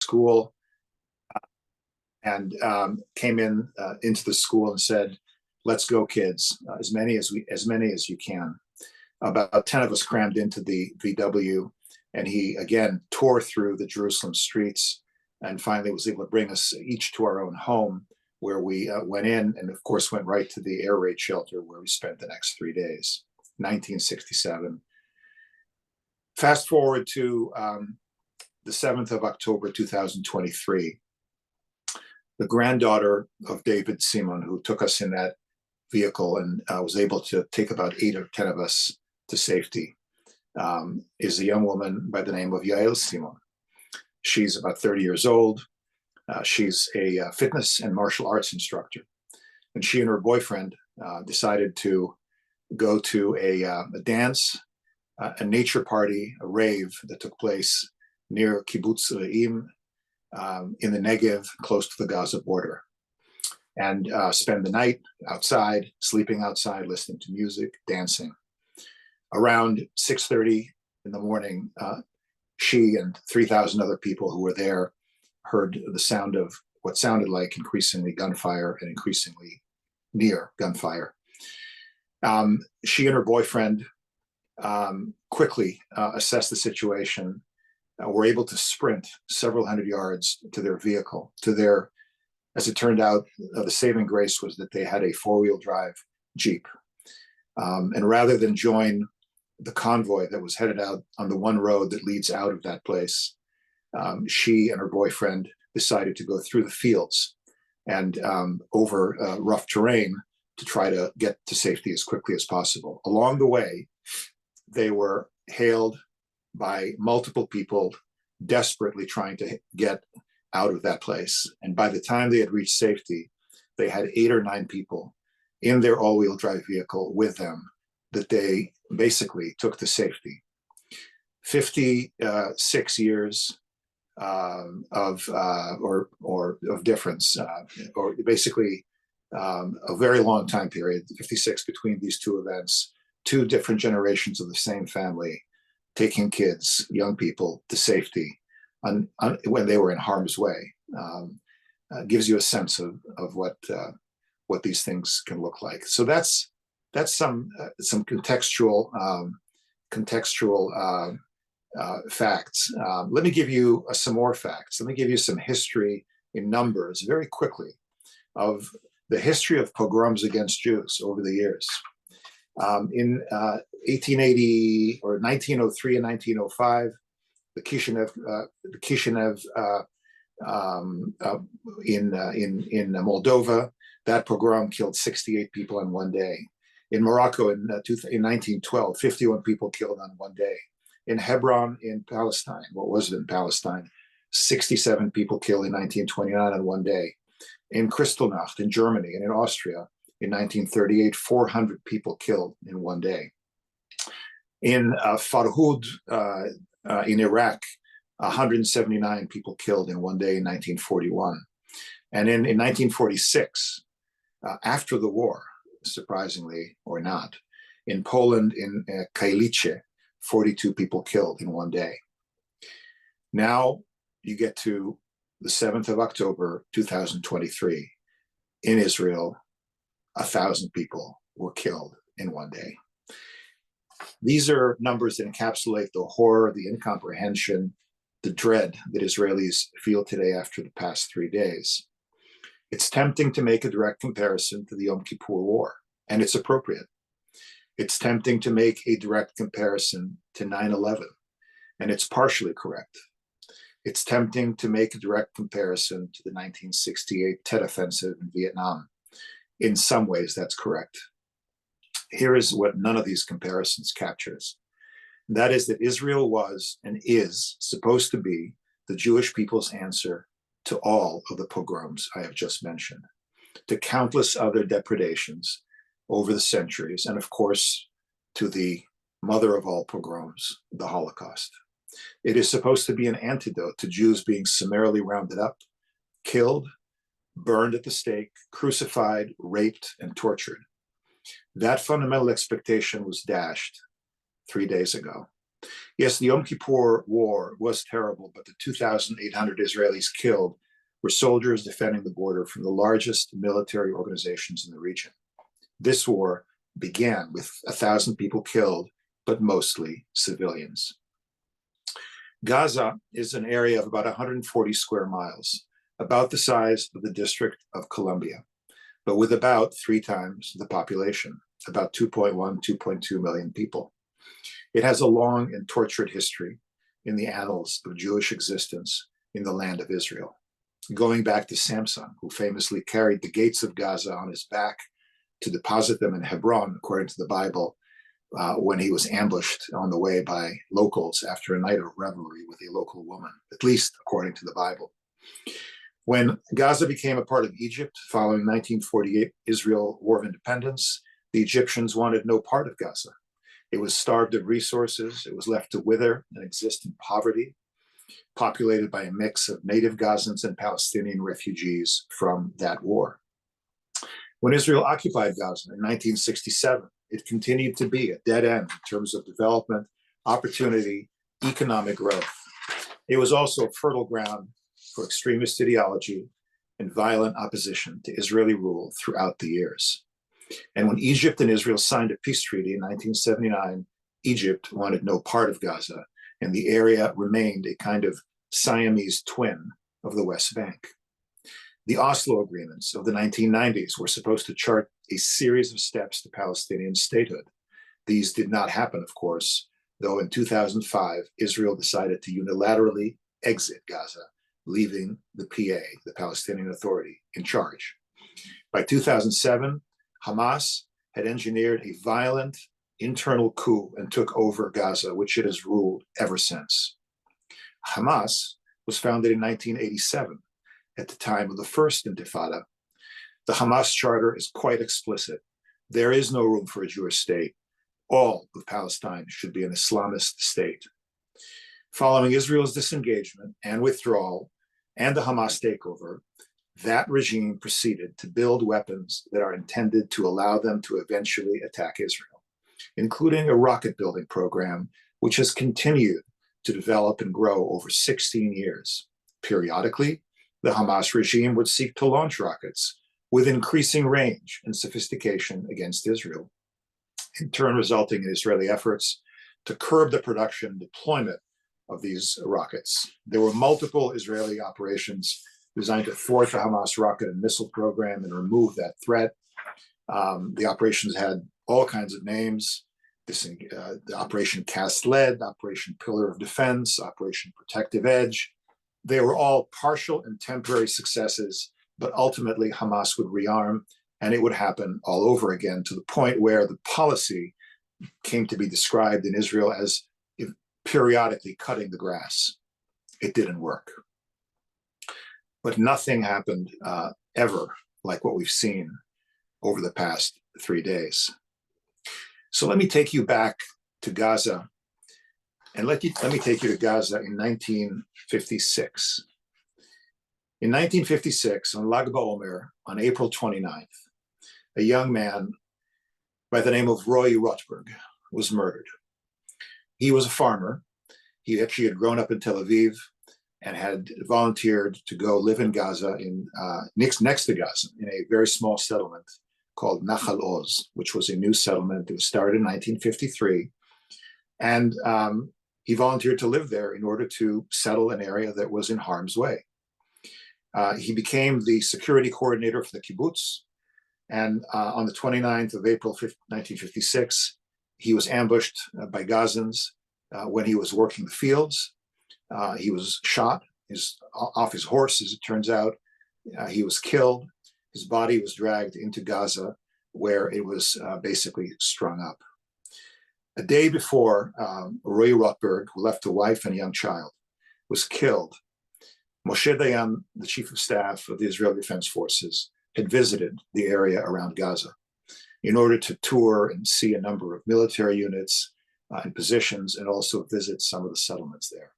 school and came into the school and said, "Let's go, kids! As many as you can." About 10 of us crammed into the VW, and he again tore through the Jerusalem streets, and finally was able to bring us each to our own home, where we went in, and of course went right to the air raid shelter where we spent the next 3 days. 1967. Fast forward to the 7th of October 2023. The granddaughter of David Simon, who took us in that vehicle and was able to take about 8 or 10 of us to safety, is a young woman by the name of Yael Simon. She's about 30 years old. She's a fitness and martial arts instructor. And she and her boyfriend decided to go to a dance, a nature party, a rave that took place near Kibbutz Re'im in the Negev, close to the Gaza border, and spend the night outside, sleeping outside, listening to music, dancing. Around 6:30 in the morning, she and 3,000 other people who were there heard the sound of what sounded like increasingly gunfire and increasingly near gunfire. She and her boyfriend quickly assessed the situation, were able to sprint several hundred yards to their vehicle, as it turned out, the saving grace was that they had a 4-wheel drive Jeep. And rather than join the convoy that was headed out on the one road that leads out of that place, she and her boyfriend decided to go through the fields and over rough terrain to try to get to safety as quickly as possible. Along the way, they were hailed by multiple people desperately trying to get out of that place. And by the time they had reached safety, they had 8 or 9 people in their all-wheel drive vehicle with them that they basically took to safety. 56 years of difference, or basically a very long time period, 56 between these two events, 2 different generations of the same family taking kids, young people, to safety when they were in harm's way. Gives you a sense of what these things can look like. So that's some contextual facts. Let me give you some more facts. Let me give you some history in numbers very quickly of the history of pogroms against Jews over the years. In 1880 or 1903 and 1905, the Kishinev in Moldova, that pogrom killed 68 people in one day. In Morocco in 1912, 51 people killed on one day. In Hebron in Palestine, what was it in Palestine? 67 people killed in 1929 on one day. In Kristallnacht in Germany and in Austria in 1938, 400 people killed in one day. In Farhud in Iraq, 179 people killed in one day in 1941. And in 1946, after the war, surprisingly or not, in Poland, in Kalice, 42 people killed in one day. Now you get to the 7th of October, 2023. In Israel, 1,000 people were killed in one day. These are numbers that encapsulate the horror, the incomprehension, the dread that Israelis feel today after the past 3 days. It's tempting to make a direct comparison to the Yom Kippur War, and it's appropriate. It's tempting to make a direct comparison to 9/11, and it's partially correct. It's tempting to make a direct comparison to the 1968 Tet Offensive in Vietnam. In some ways, that's correct. Here is what none of these comparisons captures. That is that Israel was and is supposed to be the Jewish people's answer to all of the pogroms I have just mentioned, to countless other depredations over the centuries, and of course, to the mother of all pogroms, the Holocaust. It is supposed to be an antidote to Jews being summarily rounded up, killed, burned at the stake, crucified, raped, and tortured. That fundamental expectation was dashed 3 days ago. Yes, the Yom Kippur War was terrible, but the 2,800 Israelis killed were soldiers defending the border from the largest military organizations in the region. This war began with 1,000 people killed, but mostly civilians. Gaza is an area of about 140 square miles, about the size of the District of Columbia, but with about 3 times the population, about 2.1, 2.2 million people. It has a long and tortured history in the annals of Jewish existence in the land of Israel, going back to Samson, who famously carried the gates of Gaza on his back to deposit them in Hebron, according to the Bible, when he was ambushed on the way by locals after a night of revelry with a local woman, at least according to the Bible. When Gaza became a part of Egypt following 1948 Israel War of Independence, the Egyptians wanted no part of Gaza. It was starved of resources. It was left to wither and exist in poverty, populated by a mix of native Gazans and Palestinian refugees from that war. When Israel occupied Gaza in 1967, it continued to be a dead end in terms of development, opportunity, economic growth. It was also fertile ground for extremist ideology and violent opposition to Israeli rule throughout the years. And when Egypt and Israel signed a peace treaty in 1979, Egypt wanted no part of Gaza, and the area remained a kind of Siamese twin of the West Bank. The Oslo agreements of the 1990s were supposed to chart a series of steps to Palestinian statehood. These did not happen, of course, though in 2005, Israel decided to unilaterally exit Gaza, leaving the PA, the Palestinian Authority, in charge. By 2007, Hamas had engineered a violent internal coup and took over Gaza, which it has ruled ever since. Hamas was founded in 1987, at the time of the first Intifada. The Hamas charter is quite explicit. There is no room for a Jewish state. All of Palestine should be an Islamist state. Following Israel's disengagement and withdrawal and the Hamas takeover, that regime proceeded to build weapons that are intended to allow them to eventually attack Israel, including a rocket building program, which has continued to develop and grow over 16 years. Periodically, the Hamas regime would seek to launch rockets with increasing range and sophistication against Israel, in turn resulting in Israeli efforts to curb the production and deployment of these rockets. There were multiple Israeli operations designed to thwart the Hamas rocket and missile program and remove that threat. The operations had all kinds of names. The Operation Cast Lead, Operation Pillar of Defense, Operation Protective Edge. They were all partial and temporary successes, but ultimately Hamas would rearm, and it would happen all over again, to the point where the policy came to be described in Israel as periodically cutting the grass. It didn't work. But nothing happened ever like what we've seen over the past 3 days. So let me take you back to Gaza, and let me take you to Gaza in 1956. In 1956, on Lag BaOmer, on April 29th, a young man by the name of Roy Rotberg was murdered. He was a farmer. He actually had grown up in Tel Aviv and had volunteered to go live in Gaza, next to Gaza, in a very small settlement called Nachal Oz, which was a new settlement that was started in 1953. And he volunteered to live there in order to settle an area that was in harm's way. He became the security coordinator for the kibbutz. And on the 29th of April, 1956, he was ambushed by Gazans when he was working the fields. He was shot off his horse, as it turns out. He was killed. His body was dragged into Gaza, where it was basically strung up. A day before Roy Rotberg, who left a wife and a young child, was killed, Moshe Dayan, the chief of staff of the Israeli Defense Forces, had visited the area around Gaza in order to tour and see a number of military units and positions, and also visit some of the settlements there.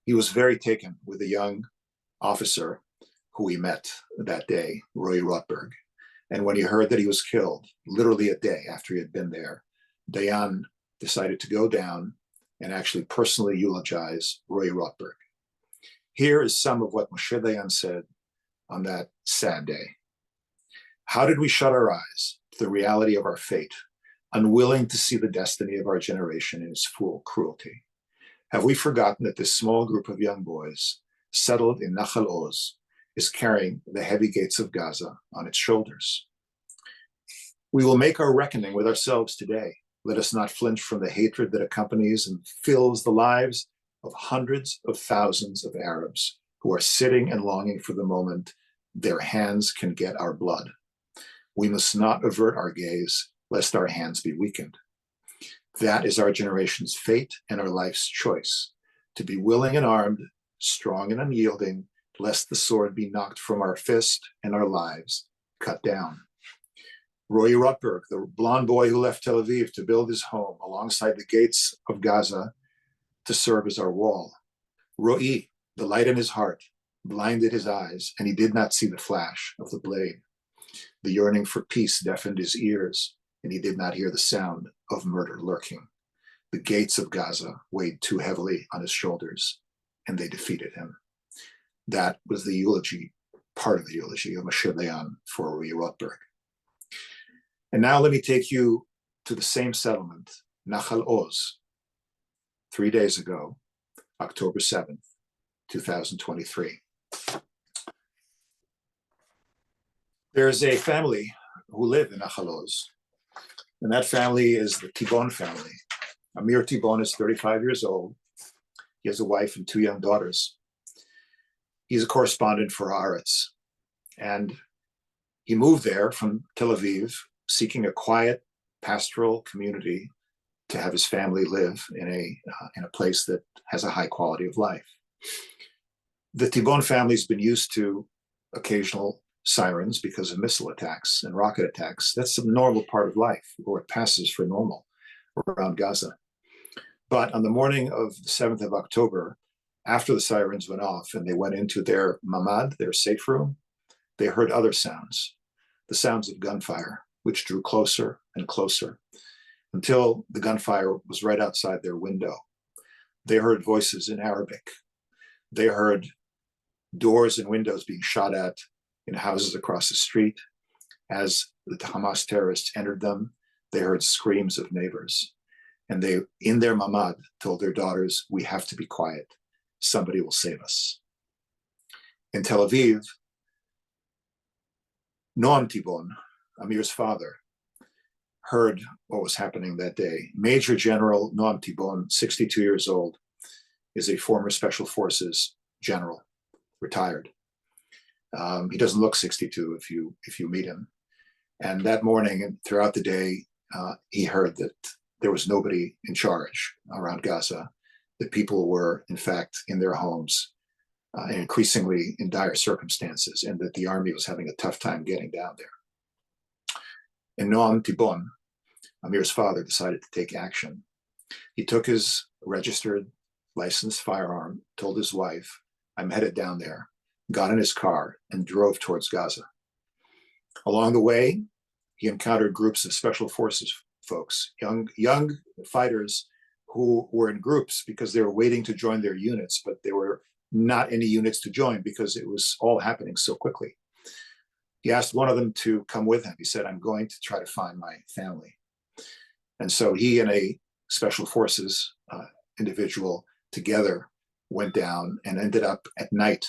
He was very taken with a young officer who he met that day, Roy Rotberg. And when he heard that he was killed, literally a day after he had been there, Dayan decided to go down and actually personally eulogize Roy Rotberg. Here is some of what Moshe Dayan said on that sad day. How did we shut our eyes to the reality of our fate, unwilling to see the destiny of our generation in its full cruelty? Have we forgotten that this small group of young boys settled in Nachal Oz is carrying the heavy gates of Gaza on its shoulders? We will make our reckoning with ourselves today. Let us not flinch from the hatred that accompanies and fills the lives of hundreds of thousands of Arabs who are sitting and longing for the moment their hands can get our blood. We must not avert our gaze, lest our hands be weakened. That is our generation's fate and our life's choice, to be willing and armed, strong and unyielding, lest the sword be knocked from our fist and our lives cut down. Roy Rotberg, the blonde boy who left Tel Aviv to build his home alongside the gates of Gaza to serve as our wall. Roy, the light in his heart, blinded his eyes, and he did not see the flash of the blade. The yearning for peace deafened his ears, and he did not hear the sound of murder lurking. The gates of Gaza weighed too heavily on his shoulders, and they defeated him. That was the eulogy, part of the eulogy of Moshe Dayan for Roy Rotberg. And now let me take you to the same settlement, Nachal Oz, 3 days ago, October 7th, 2023. There's a family who live in Nachal Oz, and that family is the Tibon family. Amir Tibon is 35 years old. He has a wife and 2 young daughters. He's a correspondent for Haaretz, and he moved there from Tel Aviv, seeking a quiet pastoral community to have his family live in a place that has a high quality of life. The Tibon family's been used to occasional sirens because of missile attacks and rocket attacks. That's a normal part of life, or it passes for normal around Gaza. But on the morning of the 7th of October, after the sirens went off and they went into their mamad, their safe room, they heard other sounds, the sounds of gunfire, which drew closer and closer until the gunfire was right outside their window. They heard voices in Arabic. They heard doors and windows being shot at in houses across the street. As the Hamas terrorists entered them, they heard screams of neighbors. And they, in their mamad, told their daughters, "We have to be quiet. Somebody will save us." In Tel Aviv, Noam Tibon, Amir's father, heard what was happening that day. Major General Noam Tibon, 62 years old, is a former Special Forces general, retired. He doesn't look 62 if you meet him. And that morning and throughout the day, he heard that there was nobody in charge around Gaza, that people were, in fact, in their homes, and increasingly in dire circumstances, and that the army was having a tough time getting down there. And Noam Tibon, Amir's father, decided to take action. He took his registered licensed firearm, told his wife, "I'm headed down there," got in his car and drove towards Gaza. Along the way, he encountered groups of special forces folks, young fighters who were in groups because they were waiting to join their units, but there were not any units to join because it was all happening so quickly. He asked one of them to come with him. He said, "I'm going to try to find my family." And so he and a special forces individual together went down and ended up at night,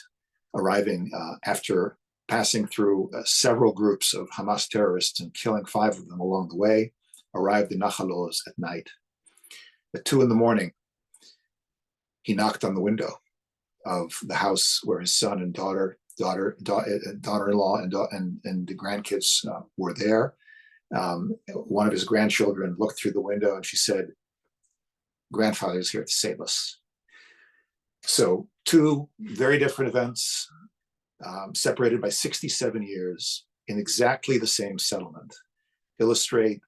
arriving after passing through several groups of Hamas terrorists and killing 5 of them along the way, arrived in Nachal Oz at night. At 2 a.m, he knocked on the window of the house where his son and daughter-in-law and the grandkids were there. One of his grandchildren looked through the window and she said, "Grandfather is here to save us." So 2 very different events, separated by 67 years in exactly the same settlement, illustrate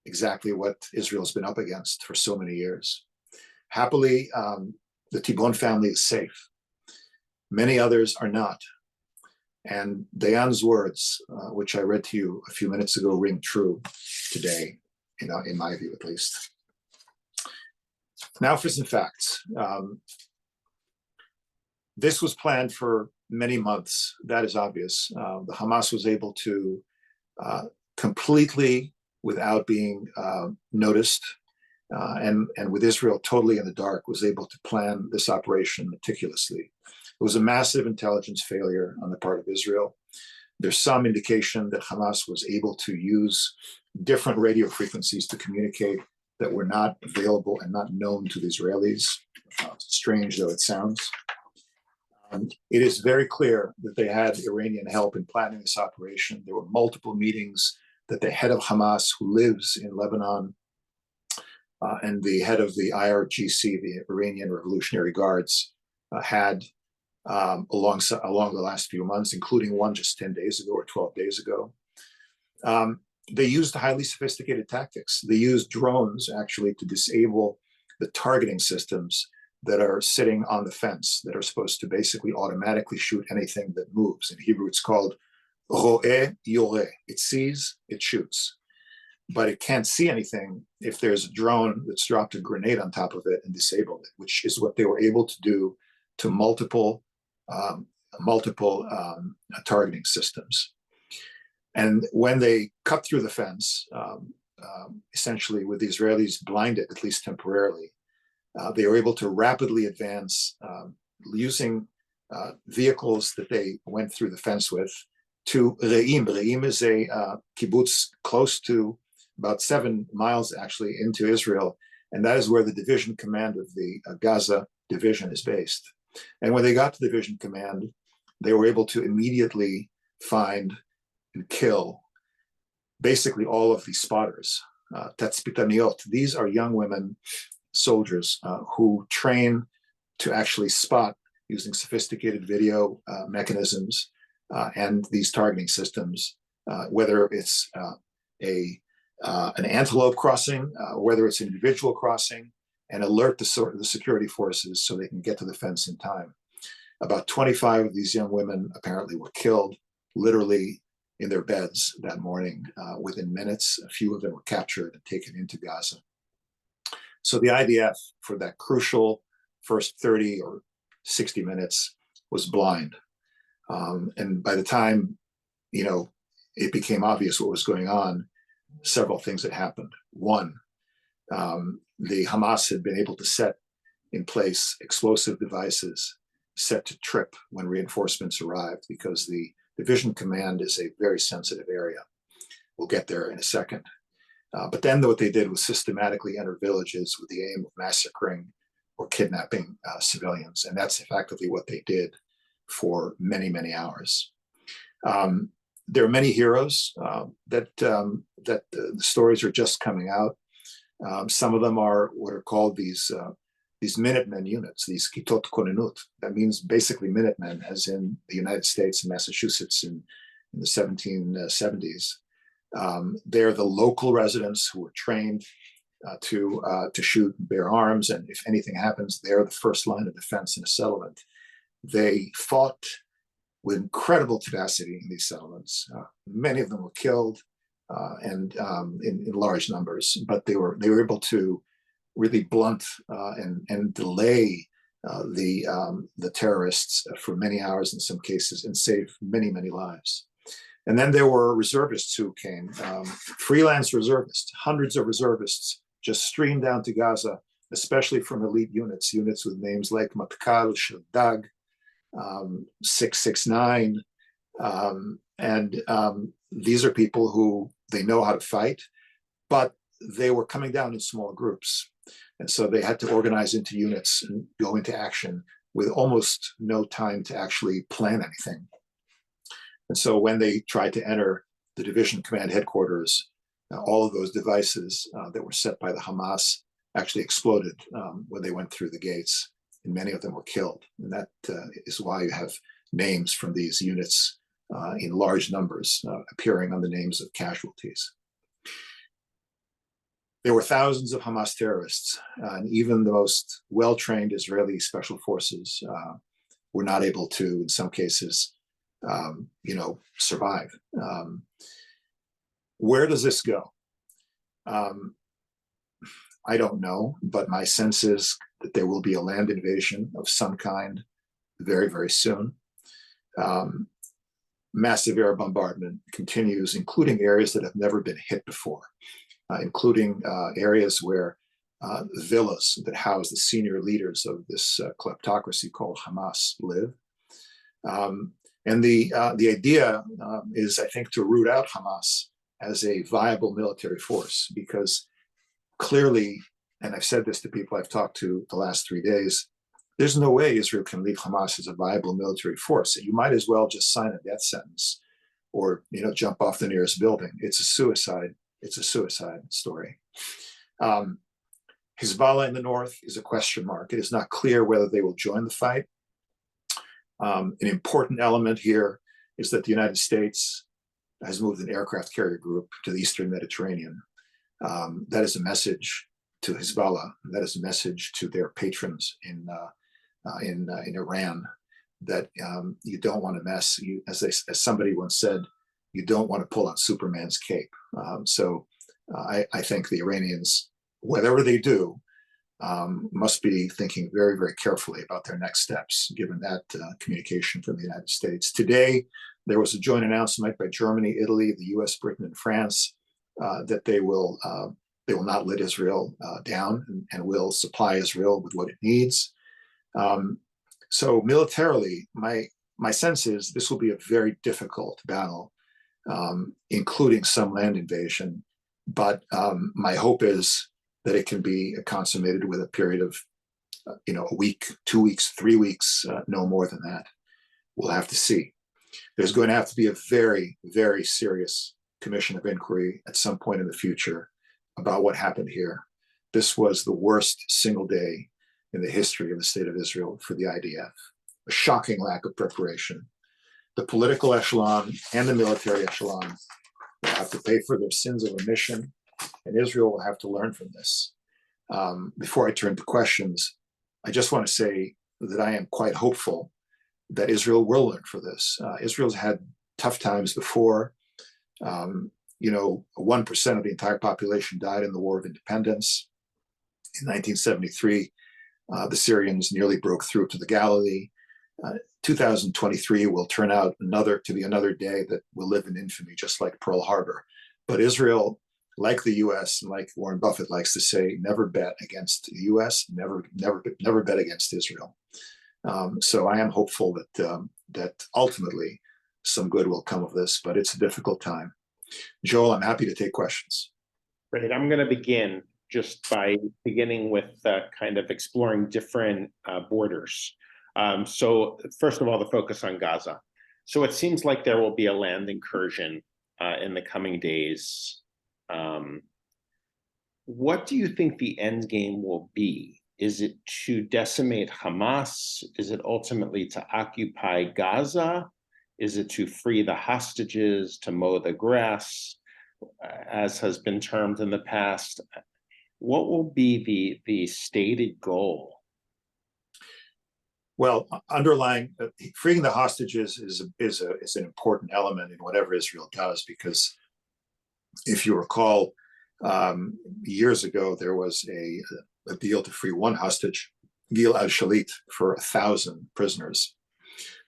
exactly what Israel's been up against for so many years. Happily, the Tibon family is safe. Many others are not. And Dayan's words, which I read to you a few minutes ago, ring true today. in my view at least. Now for some facts. This was planned for many months. That is obvious. The Hamas was able to completely, without being noticed, and with Israel totally in the dark, was able to plan this operation meticulously. It was a massive intelligence failure on the part of Israel. There's some indication that Hamas was able to use different radio frequencies to communicate that were not available and not known to the Israelis, strange though it sounds. It is very clear that they had Iranian help in planning this operation. There were multiple meetings that the head of Hamas, who lives in Lebanon, and the head of the IRGC, the Iranian Revolutionary Guards, had along the last few months, including one just 10 days ago or 12 days ago. They used highly sophisticated tactics. They used drones actually to disable the targeting systems that are sitting on the fence that are supposed to basically automatically shoot anything that moves. In Hebrew, it's called ro'eh yoreh. It sees, it shoots. But it can't see anything if there's a drone that's dropped a grenade on top of it and disabled it, which is what they were able to do to multiple targeting systems. And when they cut through the fence, essentially with the Israelis blinded, at least temporarily, they were able to rapidly advance using vehicles that they went through the fence with to Re'im. Re'im is a kibbutz close to about 7 miles actually into Israel. And that is where the division command of the Gaza division is based. And when they got to division command, they were able to immediately find and kill basically all of these spotters. Tatspitaniot, these are young women soldiers who train to actually spot using sophisticated video mechanisms and these targeting systems, whether it's an antelope crossing, whether it's an individual crossing, and alert the security forces so they can get to the fence in time. About 25 of these young women apparently were killed literally in their beds that morning within minutes. A few of them were captured and taken into Gaza. So the IDF for that crucial first 30 or 60 minutes was blind. And by the time, it became obvious what was going on, several things had happened. One, the Hamas had been able to set in place explosive devices set to trip when reinforcements arrived, because the division command is a very sensitive area. We'll get there in a second. But then what they did was systematically enter villages with the aim of massacring or kidnapping civilians. And that's effectively what they did for many, many hours. There are many heroes that the stories are just coming out. Some of them are what are called these Minutemen units, these Kitot Konenut. That means basically Minutemen, as in the United States and Massachusetts in the 1770s. They're the local residents who were trained to shoot and bear arms, and if anything happens, they're the first line of defense in a settlement. They fought with incredible tenacity in these settlements. Many of them were killed, and in large numbers, but they were able to really blunt and delay the terrorists for many hours in some cases, and save many, many lives. And then there were reservists who came, freelance reservists, hundreds of reservists just streamed down to Gaza, especially from elite units with names like Matkal, Shaddag, 669. And these are people who they know how to fight, but they were coming down in small groups. And so they had to organize into units and go into action with almost no time to actually plan anything. And so when they tried to enter the division command headquarters, all of those devices that were set by the Hamas actually exploded when they went through the gates, and many of them were killed. And that is why you have names from these units in large numbers appearing on the names of casualties. There were thousands of Hamas terrorists, and even the most well-trained Israeli special forces were not able to, in some cases, survive. Where does this go? Um, I don't know, but my sense is that there will be a land invasion of some kind very, very soon. Um, Massive air bombardment continues, including areas that have never been hit before, including areas where villas that house the senior leaders of this kleptocracy called Hamas live. And the idea is, I think, to root out Hamas as a viable military force, because clearly, and I've said this to people I've talked to the last 3 days, there's no way Israel can leave Hamas as a viable military force. You might as well just sign a death sentence or jump off the nearest building. It's a suicide. It's a suicide story. Hezbollah in the north is a question mark. It is not clear whether they will join the fight. An important element here is that the United States has moved an aircraft carrier group to the Eastern Mediterranean. That is a message to Hezbollah. That is a message to their patrons in Iran that you don't want to mess. As somebody once said, you don't want to pull on Superman's cape. I think the Iranians, whatever they do, must be thinking very, very carefully about their next steps, given that communication from the United States. Today, there was a joint announcement by Germany, Italy, the U.S., Britain, and France that they will not let Israel down and will supply Israel with what it needs. So militarily, my sense is this will be a very difficult battle, including some land invasion. But my hope is that it can be consummated with a period of, a week, 2 weeks, 3 weeks, no more than that. We'll have to see. There's going to have to be a very, very serious commission of inquiry at some point in the future about what happened here. This was the worst single day in the history of the state of Israel for the IDF. A shocking lack of preparation. The political echelon and the military echelon will have to pay for their sins of omission, and Israel will have to learn from this. Before I turn to questions, I just want to say that I am quite hopeful that Israel will learn from this. Israel's had tough times before. 1% of the entire population died in the War of Independence. In 1973, the Syrians nearly broke through to the Galilee. 2023 will turn out to be another day that will live in infamy, just like Pearl Harbor. But Israel, like the U.S., and like Warren Buffett likes to say, never bet against the U.S., never bet against Israel. So I am hopeful that ultimately some good will come of this, but it's a difficult time. Joel, I'm happy to take questions. Great. I'm going to begin just by beginning with kind of exploring different borders. So first of all, the focus on Gaza. So it seems like there will be a land incursion in the coming days. What do you think the end game will be? Is it to decimate Hamas? Is it ultimately to occupy Gaza? Is it to free the hostages, to mow the grass, as has been termed in the past? What will be the stated goal? Well, underlying freeing the hostages is an important element in whatever Israel does, because if you recall, years ago there was a deal to free one hostage, Gil al-Shalit, for 1,000 prisoners.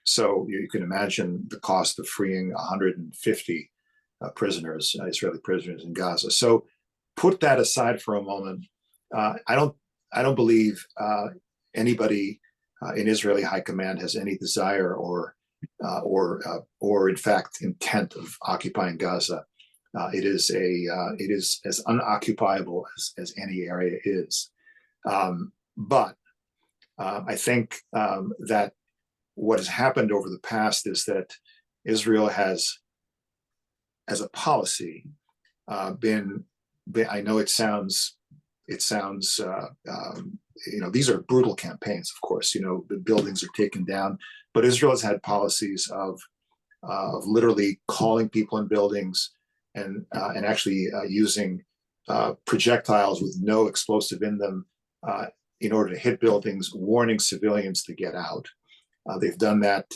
So you can imagine the cost of freeing 150 prisoners, Israeli prisoners in Gaza. So put that aside for a moment. I don't believe anybody in Israeli high command has any desire or in fact intent of occupying Gaza. It is as unoccupiable as any area is. But I think that what has happened over the past is that Israel has, as a policy, been. I know it sounds. These are brutal campaigns, of course. The buildings are taken down, but Israel has had policies of literally calling people in buildings and actually using projectiles with no explosive in them in order to hit buildings, warning civilians to get out. They've done that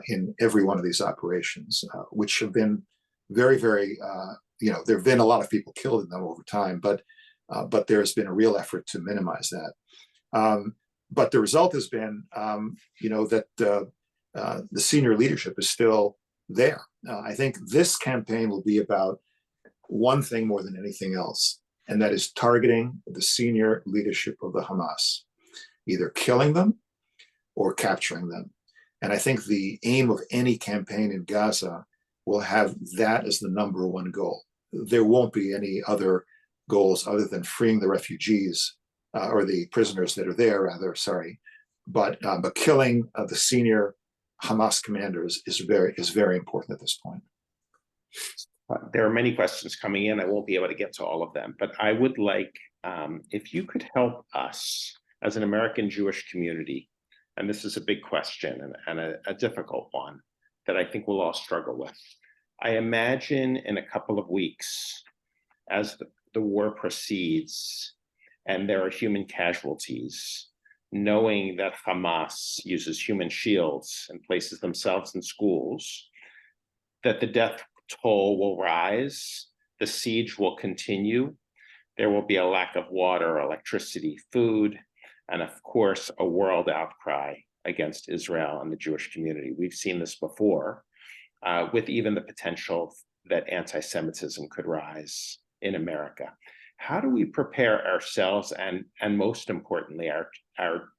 in every one of these operations, which have been very, very there have been a lot of people killed in them over time, but there's been a real effort to minimize that. But the result has been, that the senior leadership is still there. I think this campaign will be about one thing more than anything else, and that is targeting the senior leadership of the Hamas, either killing them or capturing them. And I think the aim of any campaign in Gaza will have that as the number one goal. There won't be any other goals other than freeing the refugees or the prisoners that are there, rather, sorry. But killing the senior Hamas commanders is very important at this point. There are many questions coming in. I won't be able to get to all of them, but I would like, if you could help us as an American Jewish community, and this is a big question and a difficult one that I think we'll all struggle with. I imagine in a couple of weeks, as the war proceeds and there are human casualties, knowing that Hamas uses human shields and places themselves in schools, that the death toll will rise, the siege will continue, there will be a lack of water, electricity, food, and of course, a world outcry against Israel and the Jewish community. We've seen this before, with even the potential that anti-Semitism could rise in America. How do we prepare ourselves and most importantly, our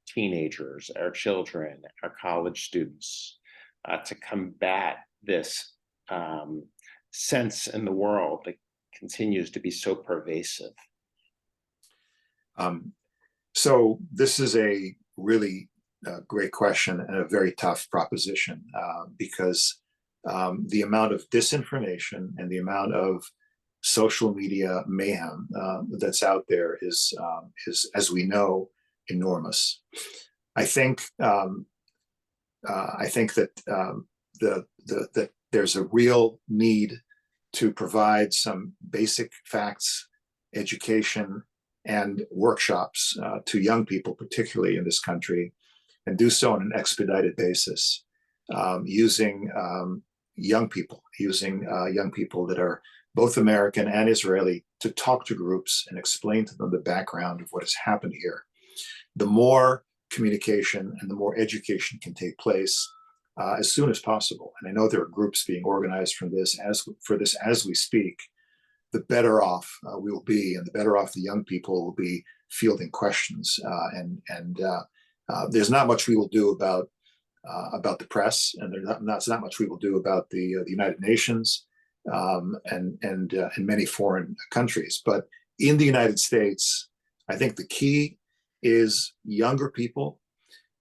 teenagers, our children, our college students, to combat this sense in the world that continues to be so pervasive? So this is a really great question and a very tough proposition, because the amount of disinformation and the amount of social media mayhem that's out there is, as we know, enormous. I think that that there's a real need to provide some basic facts, education, and workshops to young people, particularly in this country, and do so on an expedited basis, using young people that are both American and Israeli, to talk to groups and explain to them the background of what has happened here. The more communication and the more education can take place as soon as possible, and I know there are groups being organized for this as we speak, the better off we will be, and the better off the young people will be fielding questions. There's not much we will do about the press, and there's not much we will do about the United Nations and many foreign countries. But in the United States, I think the key is younger people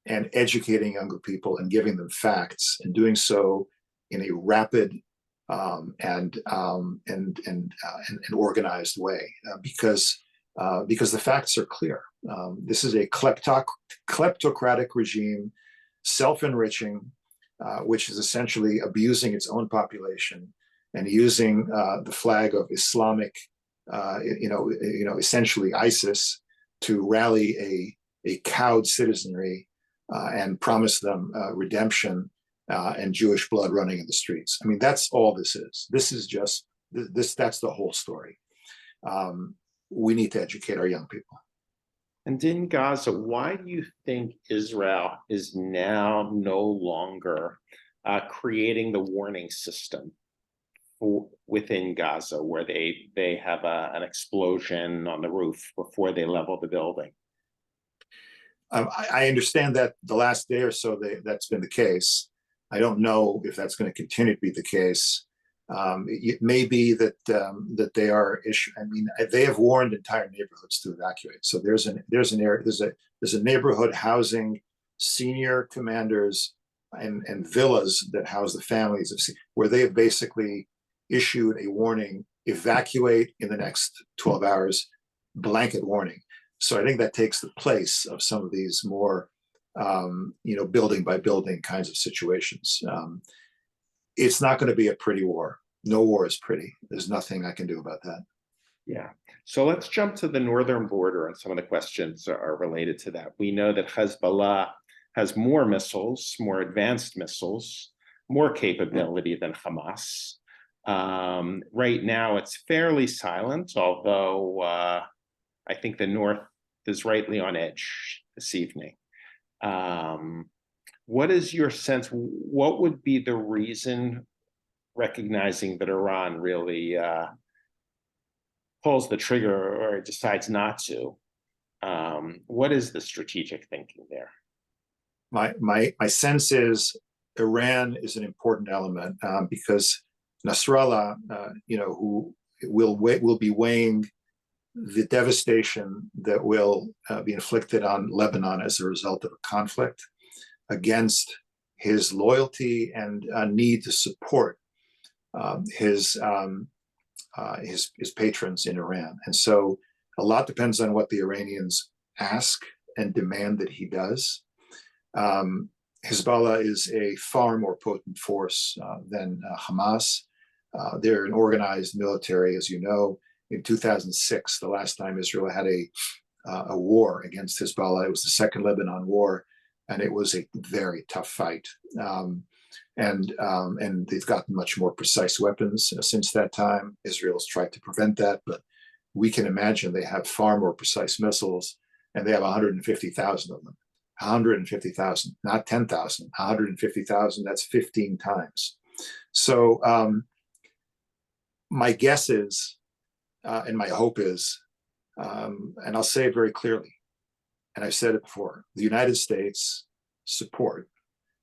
and educating younger people and giving them facts, and doing so in a rapid and organized way, because the facts are clear. This is a kleptocratic regime, self-enriching, which is essentially abusing its own population and using the flag of Islamic, essentially ISIS, to rally a cowed citizenry and promise them redemption and Jewish blood running in the streets. I mean, that's all this is. This is just this. That's the whole story. We need to educate our young people. And in Gaza, why do you think Israel is now no longer creating the warning system within Gaza, where they have an explosion on the roof before they level the building? I understand that the last day or so that's been the case. I don't know if that's going to continue to be the case. It may be that they are I mean, they have warned entire neighborhoods to evacuate. So there's a neighborhood housing senior commanders and villas that house the families of, where they have basically issued a warning: evacuate in the next 12 hours, blanket warning. So I think that takes the place of some of these more building by building kinds of situations. It's not going to be a pretty war. No war is pretty. There's nothing I can do about that. Yeah. So let's jump to the northern border, and some of the questions are related to that. We know that Hezbollah has more missiles, more advanced missiles, more capability than Hamas. Right now, it's fairly silent, although I think the North is rightly on edge this evening. What is your sense? What would be the reason, recognizing that Iran really pulls the trigger or decides not to? What is the strategic thinking there? My sense is Iran is an important element because Nasrallah, who will be weighing the devastation that will be inflicted on Lebanon as a result of a conflict against his loyalty and need to support his patrons in Iran. And so a lot depends on what the Iranians ask and demand that he does. Hezbollah is a far more potent force than Hamas. They're an organized military, as you know. In 2006, the last time Israel had a war against Hezbollah, it was the Second Lebanon War, and it was a very tough fight. And they've gotten much more precise weapons since that time. Israel's tried to prevent that, but we can imagine they have far more precise missiles, and they have 150,000 of them. 150,000, not 10,000, 150,000, that's 15 times. So my guess is, and my hope is, and I'll say it very clearly, and I've said it before, the United States support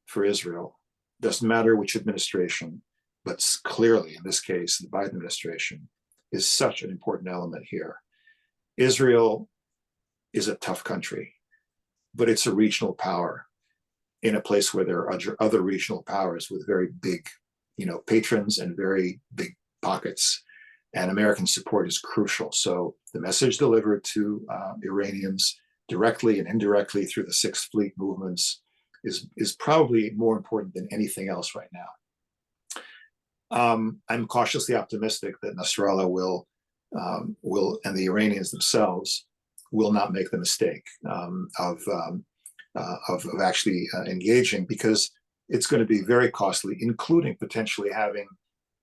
for Israel, doesn't matter which administration, but clearly in this case, the Biden administration is such an important element here. Israel is a tough country, but it's a regional power in a place where there are other regional powers with very big, patrons and very big pockets. And American support is crucial. So the message delivered to Iranians directly and indirectly through the Sixth Fleet movements is probably more important than anything else right now. I'm cautiously optimistic that Nasrallah will, and the Iranians themselves will not make the mistake of actually engaging, because it's going to be very costly, including potentially having,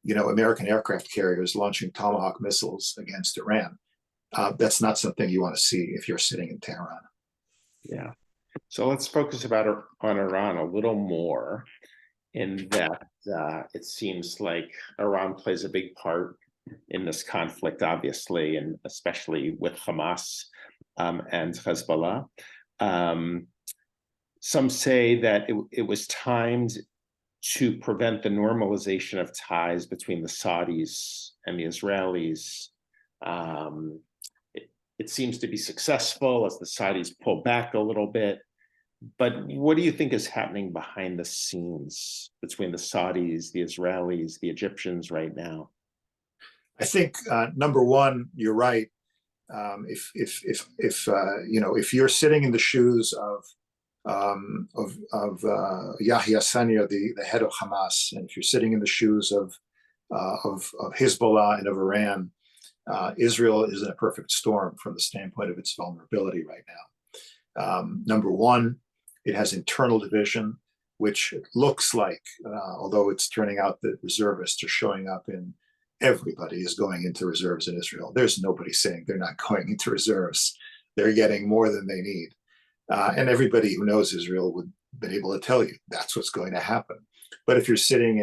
American aircraft carriers launching Tomahawk missiles against Iran. That's not something you want to see if you're sitting in Tehran. Yeah. So let's focus on Iran a little more, in that it seems like Iran plays a big part in this conflict, obviously, and especially with Hamas and Hezbollah. Some say that it was timed to prevent the normalization of ties between the Saudis and the Israelis. It seems to be successful as the Saudis pull back a little bit. But what do you think is happening behind the scenes between the Saudis, the Israelis, the Egyptians right now? I think number one, you're right. If you're sitting in the shoes of Yahya Sinwar, the head of Hamas, and if you're sitting in the shoes of Hezbollah and of Iran, Israel is in a perfect storm from the standpoint of its vulnerability right now. Number one, it has internal division, which looks like, although it's turning out that reservists are showing up in, everybody is going into reserves in Israel. There's nobody saying they're not going into reserves. They're getting more than they need. And everybody who knows Israel would have been able to tell you that's what's going to happen. But if you're sitting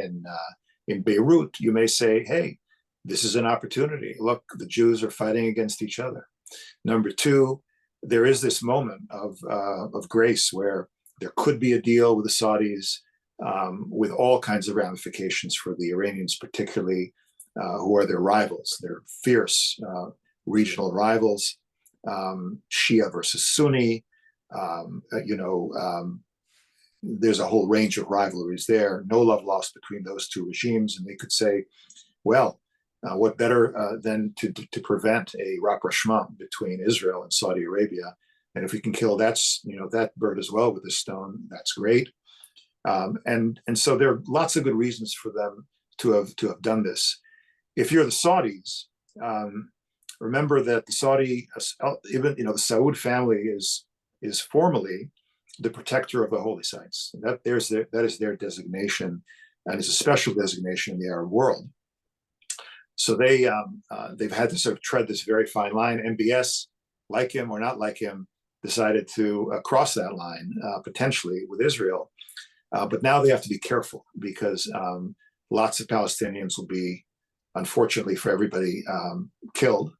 in Beirut, you may say, hey, this is an opportunity. Look, the Jews are fighting against each other. Number two, there is this moment of grace where there could be a deal with the Saudis with all kinds of ramifications for the Iranians, particularly, who are their rivals. They're fierce regional rivals, Shia versus Sunni. There's a whole range of rivalries there. No love lost between those two regimes. And they could say, well, what better than to prevent a rapprochement between Israel and Saudi Arabia? And if we can kill that bird as well with a stone, that's great. And so there are lots of good reasons for them to have done this. If you're the Saudis, remember that the Saudi, even the Saud family is formally the protector of the holy sites. That is their designation, and it's a special designation in the Arab world. So they've had to sort of tread this very fine line. MBS, like him or not like him, decided to cross that line potentially with Israel. But now they have to be careful because lots of Palestinians will be, unfortunately for everybody, killed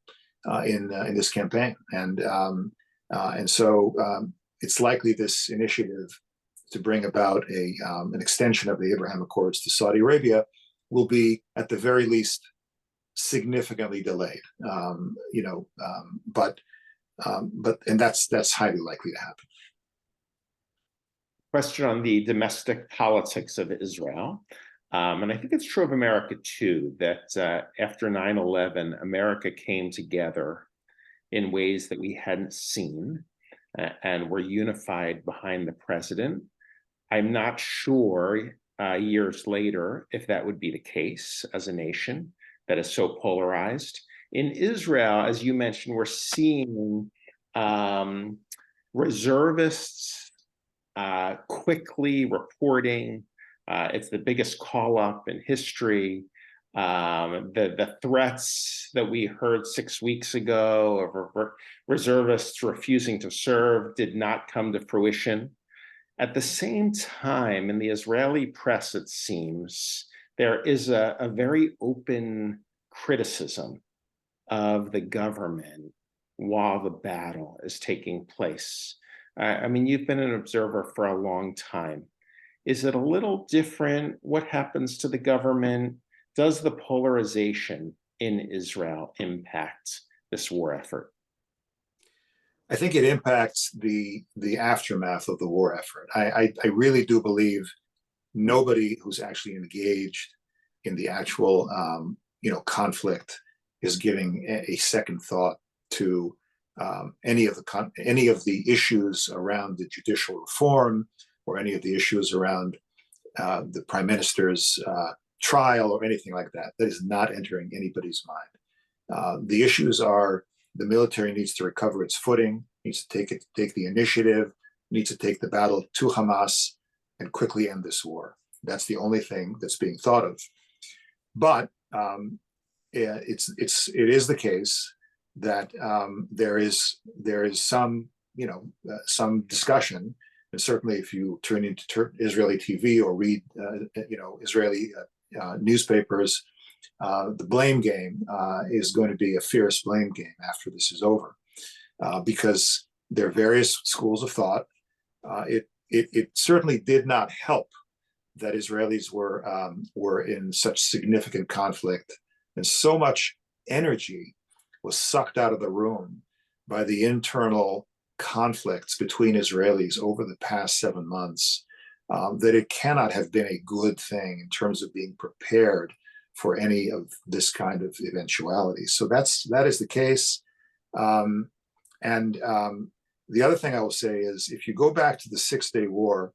in this campaign. And so it's likely this initiative to bring about an extension of the Abraham Accords to Saudi Arabia will be, at the very least, significantly delayed. But that's highly likely to happen. Question on the domestic politics of Israel. And I think it's true of America too, that after 9/11, America came together in ways that we hadn't seen and were unified behind the president. I'm not sure years later if that would be the case as a nation that is so polarized. In Israel, as you mentioned, we're seeing reservists quickly reporting. It's the biggest call up in history. The threats that we heard 6 weeks ago of reservists refusing to serve did not come to fruition. At the same time, in the Israeli press, it seems, there is a very open criticism of the government while the battle is taking place. I mean, you've been an observer for a long time. Is it a little different? What happens to the government? Does the polarization in Israel impact this war effort? I think it impacts the aftermath of the war effort. I really do believe nobody who's actually engaged in the actual conflict is giving a second thought to any of the issues around the judicial reform or any of the issues around the prime minister's trial or anything like that. That is not entering anybody's mind. The issues are: the military needs to recover its footing, needs to take the initiative, needs to take the battle to Hamas and quickly end this war. That's the only thing that's being thought of. But it is the case that there is some discussion, and certainly if you turn into Israeli TV or read Israeli newspapers, the blame game is going to be a fierce blame game after this is over, because there are various schools of thought. It certainly did not help that Israelis were in such significant conflict, and so much energy was sucked out of the room by the internal conflicts between Israelis over the past 7 months, that it cannot have been a good thing in terms of being prepared for any of this kind of eventuality. So that is the case. The other thing I will say is, if you go back to the 6-day war,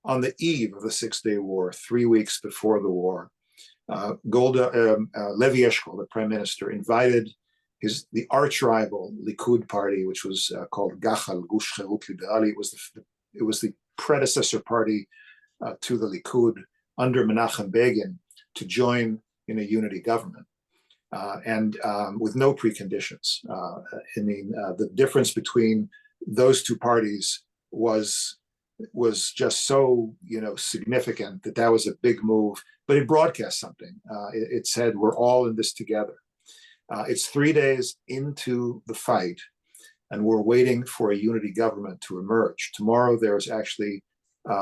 on the eve of the 6-day war, 3 weeks before the war, Levi Eshkol, the prime minister, invited the arch rival Likud party, which was called Gachal, Gush Cherut Liberali. It was the predecessor party to the Likud under Menachem Begin, to join in a unity government, and with no preconditions. The difference between those two parties was just so significant that was a big move. But it broadcast something. It said, we're all in this together. It's 3 days into the fight, and we're waiting for a unity government to emerge. Tomorrow, there's actually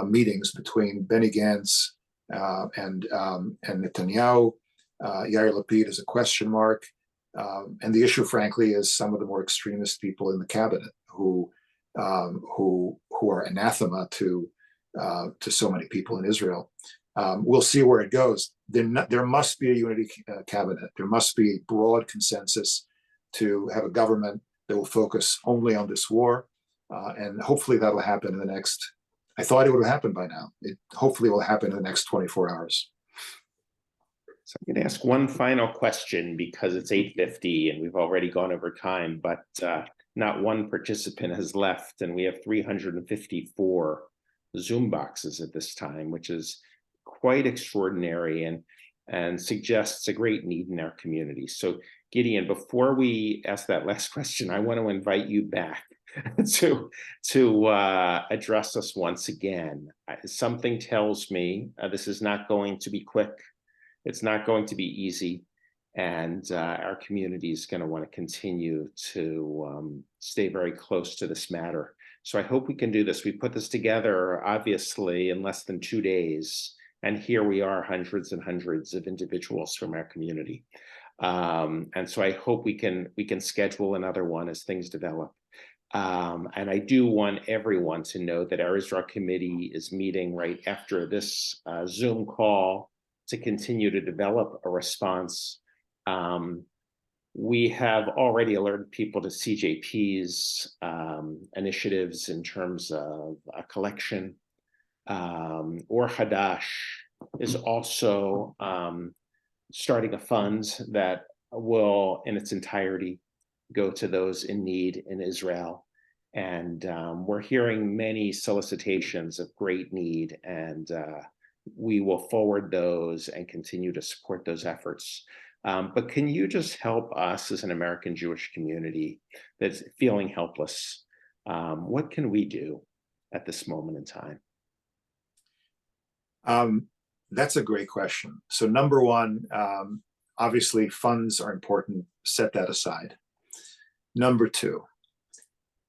meetings between Benny Gantz and Netanyahu. Yair Lapid is a question mark. And the issue, frankly, is some of the more extremist people in the cabinet who are anathema to so many people in Israel. We'll see where it goes. There must be a unity cabinet. There must be a broad consensus to have a government that will focus only on this war. And hopefully that'll happen in the next, I thought it would have happened by now. It hopefully will happen in the next 24 hours. So I'm going to ask one final question, because it's 8:50 and we've already gone over time, but not one participant has left, and we have 354 Zoom boxes at this time, which is quite extraordinary. And and suggests a great need in our community. So Gideon, before we ask that last question, I want to invite you back to address us once again. Something tells me this is not going to be quick. It's not going to be easy. And our community is going to want to continue to stay very close to this matter. So I hope we can do this. We put this together, obviously, in less than 2 days. And here we are, hundreds and hundreds of individuals from our community. And so I hope we can schedule another one as things develop. And I do want everyone to know that our Israel committee is meeting right after this Zoom call to continue to develop a response. We have already alerted people to CJP's initiatives in terms of a collection. Or Hadash is also starting a fund that will, in its entirety, go to those in need in Israel. And we're hearing many solicitations of great need, and we will forward those and continue to support those efforts. But can you just help us as an American Jewish community that's feeling helpless? What can we do at this moment in time? That's a great question. So number one, obviously funds are important, set that aside. Number two,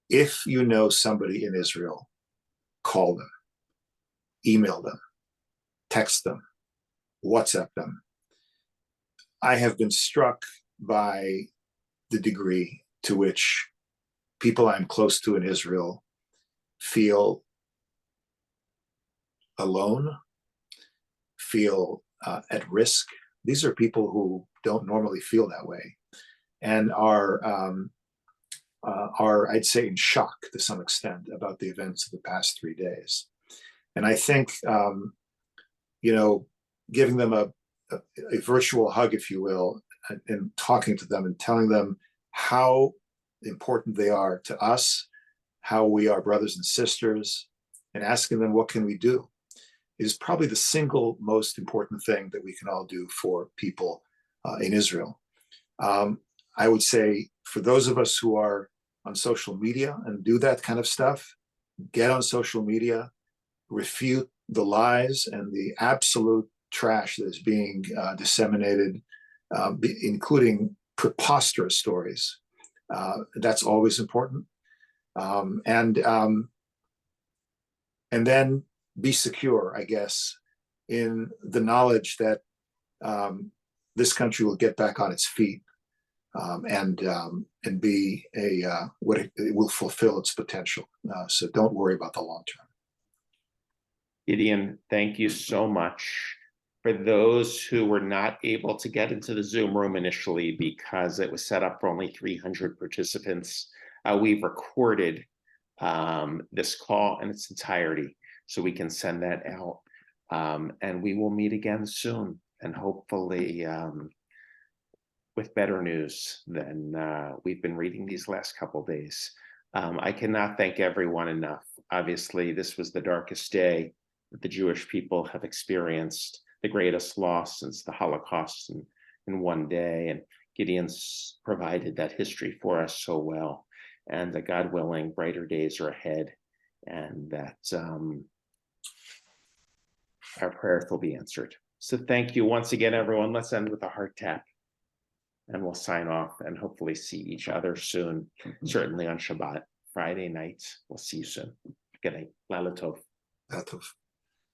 if you know somebody in Israel, call them, email them, text them, WhatsApp them. I have been struck by the degree to which people I'm close to in Israel feel alone, feel at risk. These are people who don't normally feel that way and are, I'd say, in shock to some extent about the events of the past 3 days. And I think, giving them a virtual hug, if you will, and talking to them and telling them how important they are to us, how we are brothers and sisters, and asking them, what can we do, is probably the single most important thing that we can all do for people in Israel. I would say for those of us who are on social media and do that kind of stuff, get on social media, refute the lies and the absolute trash that is being disseminated, including preposterous stories. That's always important. And then be secure, I guess, in the knowledge that this country will get back on its feet and be what it will fulfill its potential. So don't worry about the long term. Gideon, thank you so much. For those who were not able to get into the Zoom room initially because it was set up for only 300 participants, we've recorded this call in its entirety, so we can send that out. And we will meet again soon, and hopefully with better news than we've been reading these last couple days. I cannot thank everyone enough. Obviously, this was the darkest day that the Jewish people have experienced, the greatest loss since the Holocaust in one day. And Gideon's provided that history for us so well. And that, God willing, brighter days are ahead, and that our prayers will be answered. So thank you once again, everyone. Let's end with a heart tap, and we'll sign off and hopefully see each other soon, certainly on Shabbat, Friday night. We'll see you soon. Good night. Laila Tov. Laila Tov.